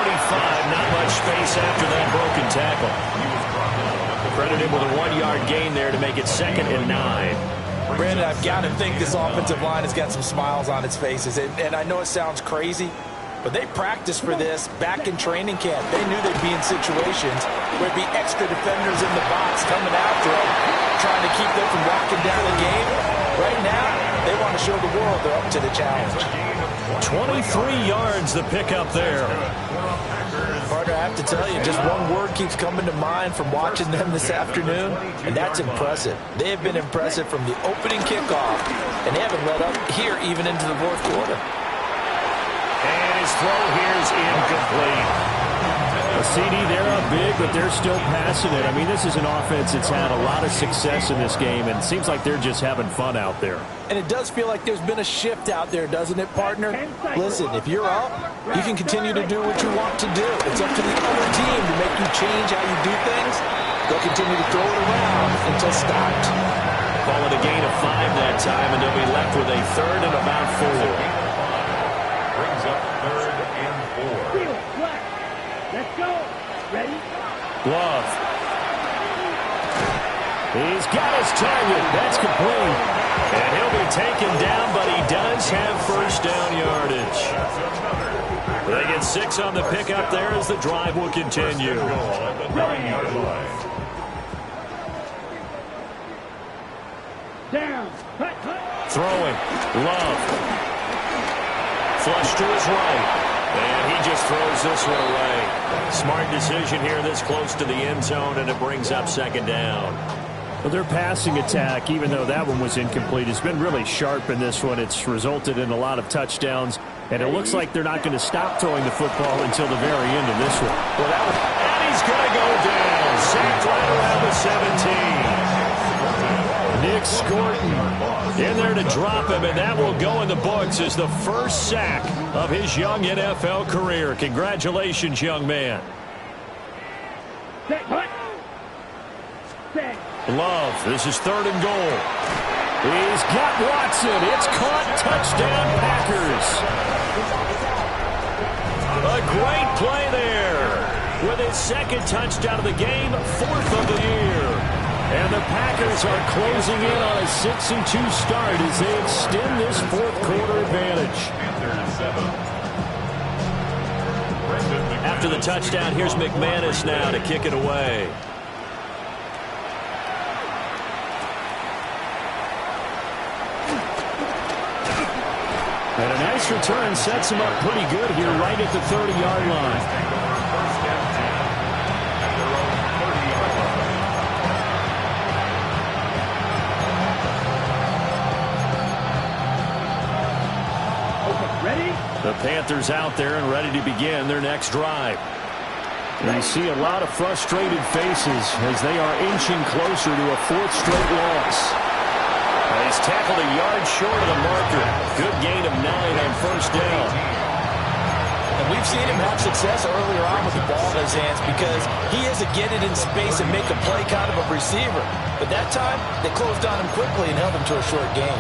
Not much space after that broken tackle. Credited with a 1-yard gain there to make it 2nd and 9. Brandon, I've got to think this offensive line has got some smiles on its faces. And I know it sounds crazy, but they practiced for this back in training camp. They knew they'd be in situations where there'd be extra defenders in the box coming after them, trying to keep them from locking down the game. Right now, they want to show the world they're up to the challenge. 23 yards the pickup there. Partner, I have to tell you, just one word keeps coming to mind from watching them this afternoon, and that's impressive. They have been impressive from the opening kickoff, and they haven't let up here even into the 4th quarter. And his throw here is incomplete. A CD, they're up big, but they're still passing it. I mean, this is an offense that's had a lot of success in this game, and it seems like they're just having fun out there. And it does feel like there's been a shift out there, doesn't it, partner? Listen, if you're up, you can continue to do what you want to do. It's up to the other team to make you change how you do things. They'll continue to throw it around until stopped. Call it a gain of 5 that time, and they'll be left with a 3rd and about 4. Brings up 3rd and 4. Let's go. Ready? Love. He's got his target. That's complete. And he'll be taken down, but he does have first down yardage. They get 6 on the pickup there as the drive will continue. Down. Throwing. Love. Flush to his right. And he just throws this one away. Smart decision here this close to the end zone, and it brings up 2nd down. Well, their passing attack, even though that one was incomplete, has been really sharp in this one. It's resulted in a lot of touchdowns, and it looks like they're not going to stop throwing the football until the very end of this one. Well, and he's going to go down. Sacked right around the 17. Nick Scorton in there to drop him, and that will go in the books as the first sack of his young NFL career. Congratulations, young man. Love, this is 3rd and goal. He's got Watson. It's caught. Touchdown, Packers. A great play there with his 2nd touchdown of the game, 4th of the year. And the Packers are closing in on a 6-2 start as they extend this 4th quarter advantage. After the touchdown, here's McManus now to kick it away. And a nice return sets him up pretty good here right at the 30-yard line. The Panthers out there and ready to begin their next drive. And you see a lot of frustrated faces as they are inching closer to a 4th straight loss. He's tackled a yard short of the marker. Good gain of 9 on first down. And we've seen him have success earlier on with the ball in his hands because he is a get it in space and make a play kind of a receiver. But that time, they closed on him quickly and held him to a short gain.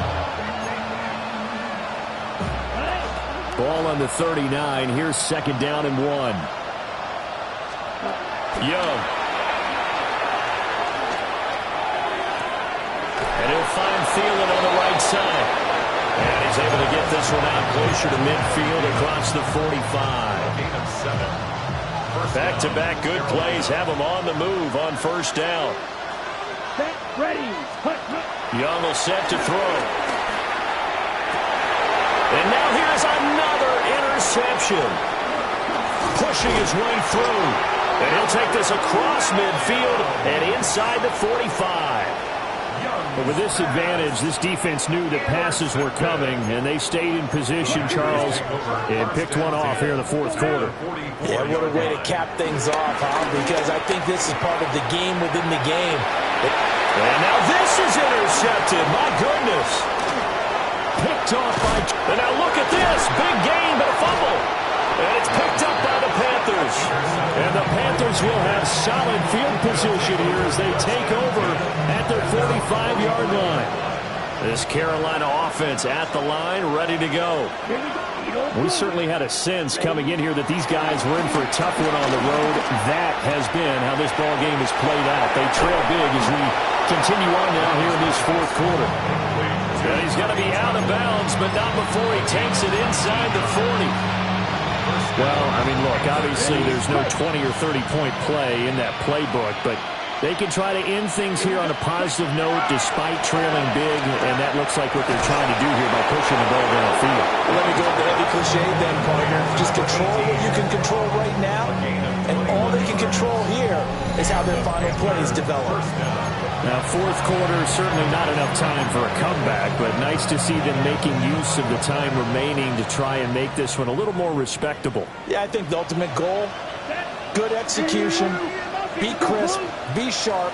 Ball on the 39. Here's 2nd down and 1. Young. And he'll find Thielen on the right side. And he's able to get this one out closer to midfield across the 45. Back-to-back good plays have him on the move on first down. Ready. Young will set to throw. And now here's another interception. Pushing his way through. And he'll take this across midfield and inside the 45. But with this advantage, this defense knew that passes were coming, and they stayed in position, Charles, and picked one off here in the fourth quarter. Yeah, what a way to cap things off, huh? Because I think this is part of the game within the game. And now this is intercepted. My goodness. Picked off by... And now look at this. Big gain, but a fumble. And it's picked up by the Panthers. And the Panthers will have solid field position here as they take over at their 45-yard line. This Carolina offense at the line, ready to go. We certainly had a sense coming in here that these guys were in for a tough one on the road. That has been how this ball game has played out. They trail big as we continue on now here in this fourth quarter. And he's going to be out of bounds, but not before he takes it inside the 40. Well, I mean, look, obviously there's no 20 or 30-point play in that playbook, but they can try to end things here on a positive note despite trailing big, and that looks like what they're trying to do here by pushing the ball downfield. Let me go with the heavy cliche then, partner. Just control what you can control right now, and all they can control here is how their final plays develop. Now, fourth quarter, certainly not enough time for a comeback, but nice to see them making use of the time remaining to try and make this one a little more respectable. Yeah, I think the ultimate goal, good execution, be crisp, be sharp,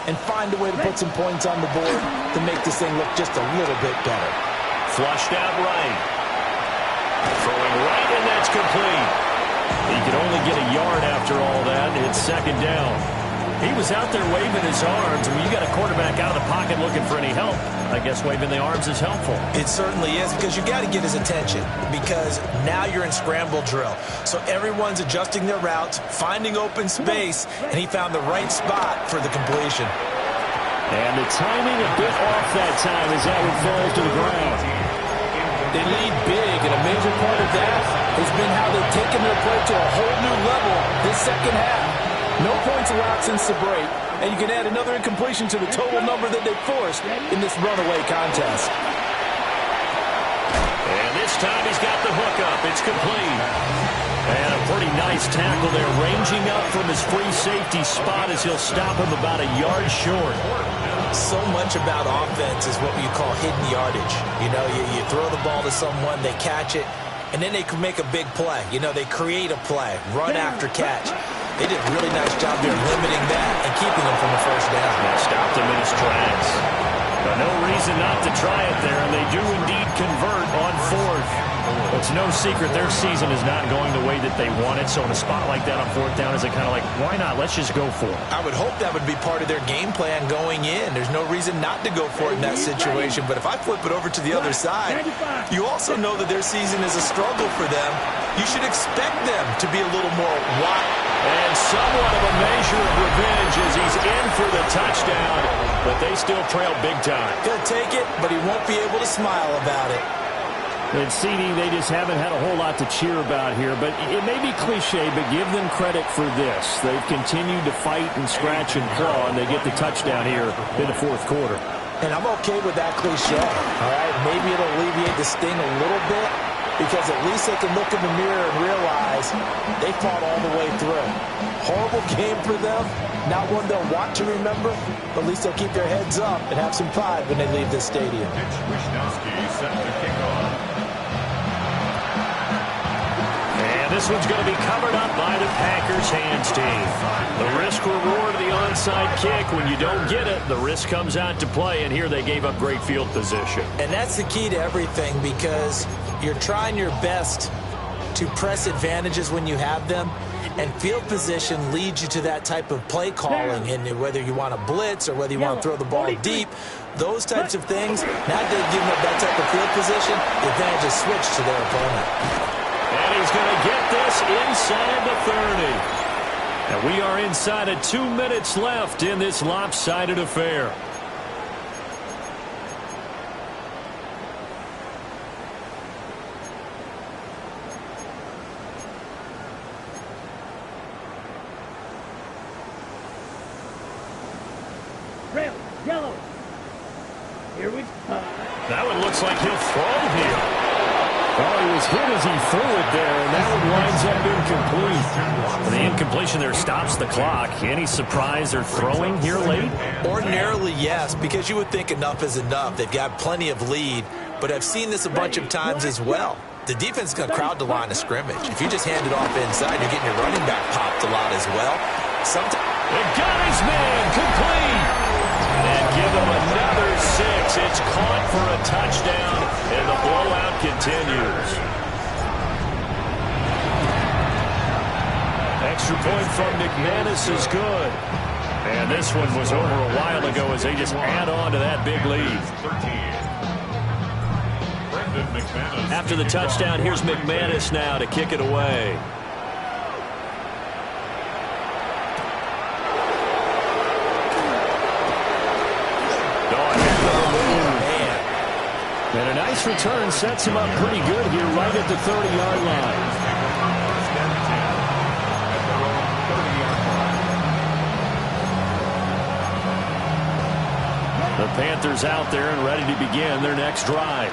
and find a way to put some points on the board to make this thing look just a little bit better. Flushed out right. Throwing right, and that's complete. He could only get a yard after all that, and it's second down. He was out there waving his arms. I mean, you got a quarterback out of the pocket looking for any help. I guess waving the arms is helpful. It certainly is, because you got to get his attention, because now you're in scramble drill. So everyone's adjusting their routes, finding open space, and he found the right spot for the completion. And the timing a bit off that time as that one falls to the ground. They lead big, and a major part of that has been how they've taken their play to a whole new level this second half. No points allowed since the break, and you can add another incompletion to the total number that they forced in this runaway contest. And this time he's got the hook up. It's complete. And a pretty nice tackle there, ranging up from his free safety spot as he'll stop him about a yard short. So much about offense is what you call hidden yardage. You know, you throw the ball to someone, they catch it, and then they can make a big play. You know, they create a play, run after catch. They did a really nice job there limiting that and keeping them from the first down. That stopped him in his tracks. But no reason not to try it there, and they do indeed convert on fourth. It's no secret their season is not going the way that they want it, so in a spot like that on fourth down, is it kind of like, why not? Let's just go for it. I would hope that would be part of their game plan going in. There's no reason not to go for it in that situation. But if I flip it over to the other side, you also know that their season is a struggle for them. You should expect them to be a little more wild. And somewhat of a measure of revenge as he's in for the touchdown, but they still trail big time. He'll take it, but he won't be able to smile about it. And CD, they just haven't had a whole lot to cheer about here, but it may be cliche, but give them credit for this. They've continued to fight and scratch and claw, and they get the touchdown here in the fourth quarter. And I'm okay with that cliche, all right? Maybe it'll alleviate the sting a little bit, because at least they can look in the mirror and realize they fought all the way through. Horrible game for them, not one they'll want to remember, but at least they'll keep their heads up and have some pride when they leave this stadium. Wishnowski set to kick off. And this one's going to be covered up by the Packers hands team. The risk reward of the onside kick. When you don't get it, the risk comes out to play, and here they gave up great field position. And that's the key to everything, because you're trying your best to press advantages when you have them, and field position leads you to that type of play calling, and whether you want to blitz or whether you want to throw the ball deep, those types of things, now that they've given up that type of field position, the advantage is switched to their opponent. And he's going to get this inside the 30. And we are inside of 2 minutes left in this lopsided affair. Red, yellow. Here we go. That one looks like he'll throw here. Oh, he was hit as he threw it there, and that one winds up incomplete. Well, the incompletion there stops the clock. Any surprise they're throwing here late? Ordinarily, yes, because you would think enough is enough. They've got plenty of lead, but I've seen this a bunch of times as well. The defense is going to crowd the line of scrimmage. If you just hand it off inside, you're getting your running back popped a lot as well. It got his man complete. And give him another 6. It's caught for a touchdown, and the blowout continues. Extra point from McManus is good. And this one was over a while ago as they just add on to that big lead. After the touchdown, here's McManus now to kick it away. And a nice return sets him up pretty good here right at the 30-yard line. The Panthers out there and ready to begin their next drive.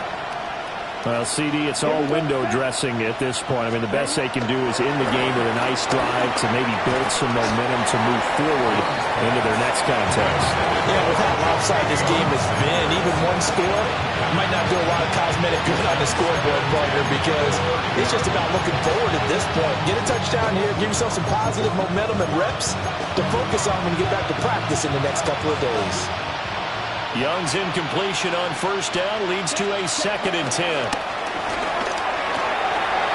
Well, CD, it's all window dressing at this point. I mean, the best they can do is in the game with a nice drive to maybe build some momentum to move forward into their next contest. Yeah, with how lopsided this game has been, even one score might not do a lot of cosmetic good on the scoreboard, partner, because it's just about looking forward at this point. Get a touchdown here, give yourself some positive momentum and reps to focus on when you get back to practice in the next couple of days. Young's incompletion on first down leads to a 2nd and 10.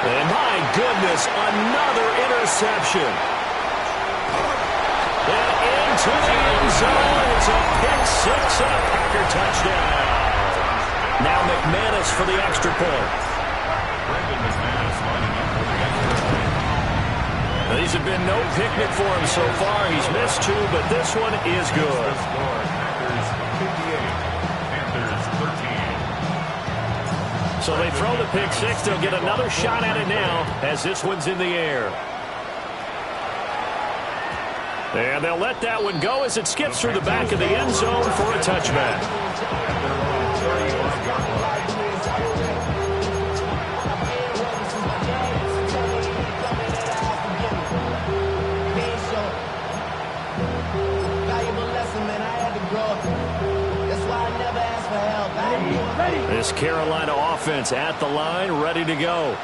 And my goodness, another interception. And into the end zone. It's a pick 6 and a Packer touchdown. Now McManus for the extra point. These have been no picnic for him so far. He's missed 2, but this one is good. So they throw the pick 6. They'll get another shot at it now as this one's in the air. And they'll let that one go as it skips through the back of the end zone for a touchback. This Carolina offense at the line, ready to go.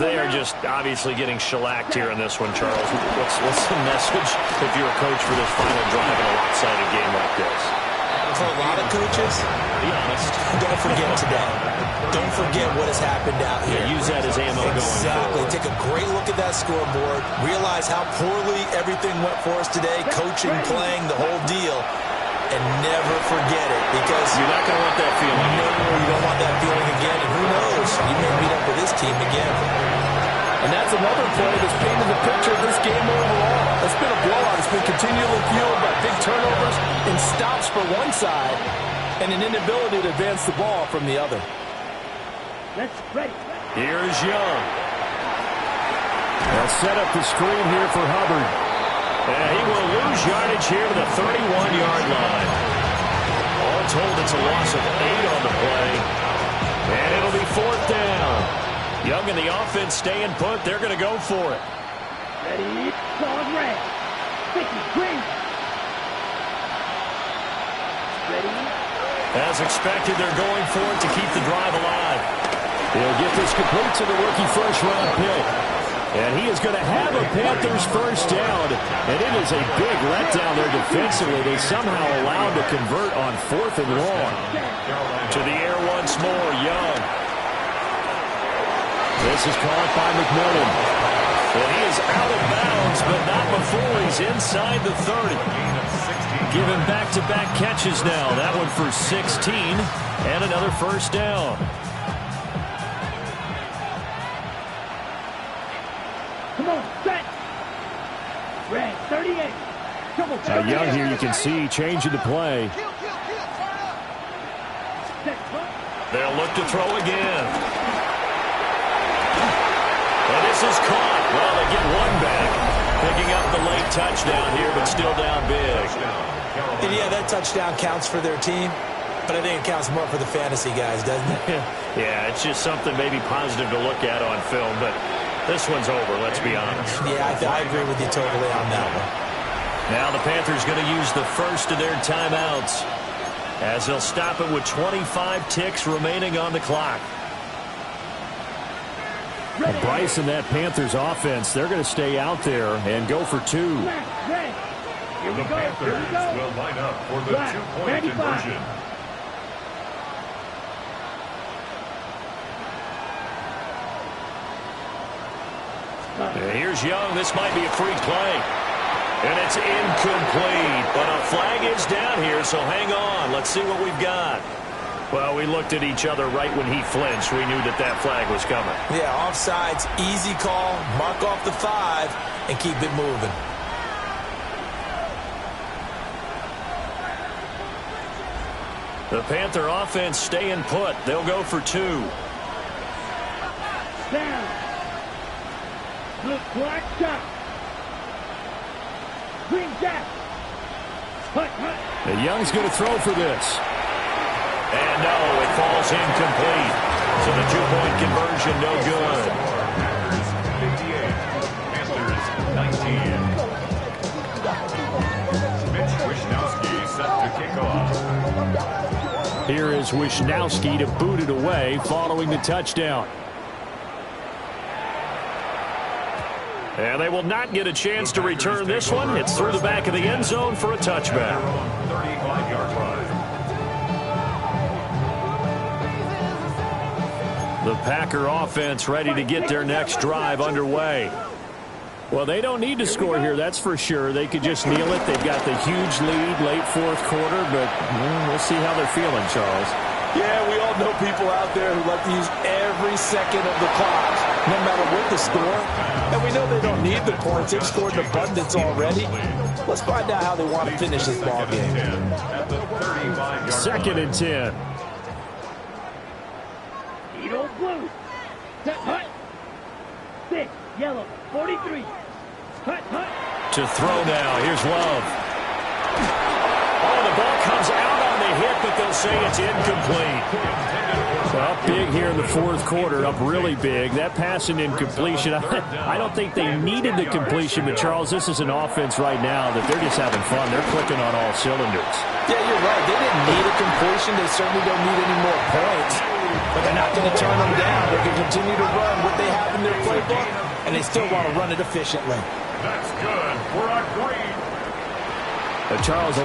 They are just obviously getting shellacked here in this one, Charles. What's the message if you're a coach for this final drive in a lopsided game like this? For a lot of coaches, be honest, don't forget today. Don't forget what has happened out here. Yeah, use that as ammo going Exactly. Take a great look at that scoreboard. Realize how poorly everything went for us today. Coaching, playing, the whole deal. And never forget it, because you're not going to want that feeling. No, you don't want that feeling again. And who knows? You may meet up with this team again. And that's another play that's painted the picture of this game overall. It's been a blowout. It's been continually fueled by big turnovers and stops for one side and an inability to advance the ball from the other. Let's ready. Here's Young. They'll set up the screen here for Hubbard. And he will lose yardage here to the 31-yard line. All told, it's a loss of 8 on the play. And it'll be 4th down. Young and the offense staying put. They're going to go for it. Ready, solid red. Sticky, green. Ready. As expected, they're going for it to keep the drive alive. He'll get this complete to the rookie first-round pick. And he is going to have a Panthers first down. And it is a big letdown there defensively. They somehow allowed to convert on 4th and long. To the air once more, Young. This is caught by McMillan. And he is out of bounds, but not before he's inside the 30. Given back-to-back catches now. That one for 16 and another first down. Come on, set. Red, 38. Double Now Young here, you can see changing the play. They'll look to throw again. And this is caught. Well, they get one back. Picking up the late touchdown here, but still down big. And yeah, that touchdown counts for their team. But I think it counts more for the fantasy guys, doesn't it? Yeah, it's just something maybe positive to look at on film, but this one's over, let's be honest. Yeah, I agree with you totally on that one. Now the Panthers going to use the first of their timeouts as they'll stop it with 25 ticks remaining on the clock. And Bryce and that Panthers offense, they're going to stay out there and go for two. The Panthers will line up for the two-point conversion. And here's Young. This might be a free play. And it's incomplete. But a flag is down here, so hang on. Let's see what we've got. Well, we looked at each other right when he flinched. We knew that that flag was coming. Yeah, offsides, easy call. Mark off the 5 and keep it moving. The Panther offense staying put. They'll go for two. Down. Look, black shot. Green jack. Hut, hut. And Young's going to throw for this. And no, it falls incomplete. So the two-point conversion, no good. Panthers 58, Panthers 19. Mitch Wishnowsky set to kick off. Here is Wishnowsky to boot it away following the touchdown. And they will not get a chance to return this one. It's through the back of the end zone for a touchback. 35-yard line. The Packer offense ready to get their next drive underway. Well, they don't need to score here, that's for sure. They could just kneel it. They've got the huge lead late fourth quarter, but we'll see how they're feeling, Charles. Yeah, we all know people out there who like to use every second of the clock, no matter what the score. And we know they don't need the points. They've scored in abundance already. Let's find out how they want to finish this ball game. Second and 10. Edo blue. Set, hut. 6, yellow, 43. Hut, hut. To throw now. Here's Love. Oh, the ball comes out on the hit, but they'll say it's incomplete. Well, big here in the fourth quarter, up really big. That pass and incompletion, I don't think they needed the completion, but Charles, this is an offense right now that they're just having fun. They're clicking on all cylinders. Yeah, you're right. They didn't need a completion. They certainly don't need any more points. But they're not going to turn them down. They can continue to run what they have in their playbook, and they still want to run it efficiently. That's good for a green. Charles,